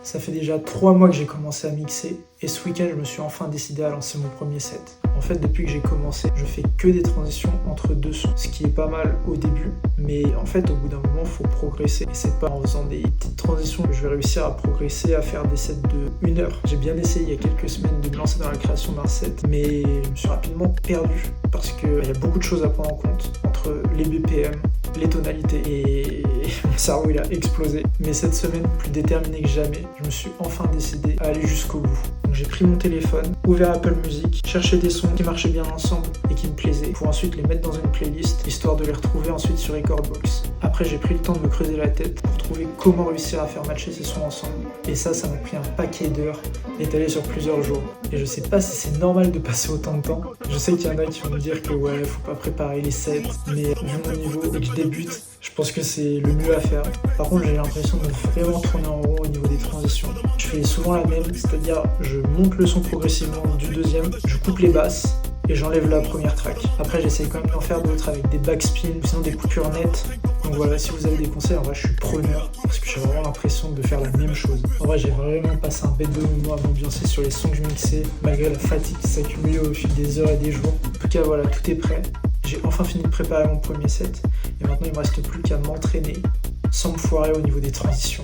Ça fait déjà 3 mois que j'ai commencé à mixer et ce week-end je me suis enfin décidé à lancer mon premier set. En fait depuis que j'ai commencé, je fais que des transitions entre deux sons, ce qui est pas mal au début, mais en fait au bout d'un moment il faut progresser et c'est pas en faisant des petites transitions que je vais réussir à progresser, à faire des sets de 1 heure. J'ai bien essayé il y a quelques semaines de me lancer dans la création d'un set, mais je me suis rapidement perdu parce qu'il y a beaucoup de choses à prendre en compte entre les BPM, les tonalités et mon cerveau il a explosé. Mais cette semaine, plus déterminé que jamais, je me suis enfin décidé à aller jusqu'au bout. Donc j'ai pris mon téléphone, ouvert Apple Music, cherché des sons qui marchaient bien ensemble et qui me plaisaient pour ensuite les mettre dans une playlist histoire de les retrouver ensuite sur Recordbox. Après j'ai pris le temps de me creuser la tête pour trouver comment réussir à faire matcher ces sons ensemble. Et ça m'a pris un paquet d'heures étalé sur plusieurs jours. Et je sais pas si c'est normal de passer autant de temps. Je sais qu'il y en a qui vont me dire que ouais, faut pas préparer les sets, mais vu mon niveau et que je débute, je pense que c'est le mieux à faire. Par contre, j'ai l'impression de vraiment tourner en rond au niveau des transitions. Je fais souvent la même, c'est-à-dire je monte le son progressivement du deuxième, je coupe les basses et j'enlève la première track. Après, j'essaye quand même d'en faire d'autres avec des backspins, sinon des coupures nettes. Donc voilà, si vous avez des conseils, en vrai, je suis preneur parce que j'ai vraiment l'impression de faire la même chose. En vrai, j'ai vraiment passé un bête de moment à m'ambiancer sur les sons que je mixais, malgré la fatigue qui s'accumulait au fil des heures et des jours. En tout cas, voilà, tout est prêt. J'ai enfin fini de préparer mon premier set et maintenant il me reste plus qu'à m'entraîner sans me foirer au niveau des transitions.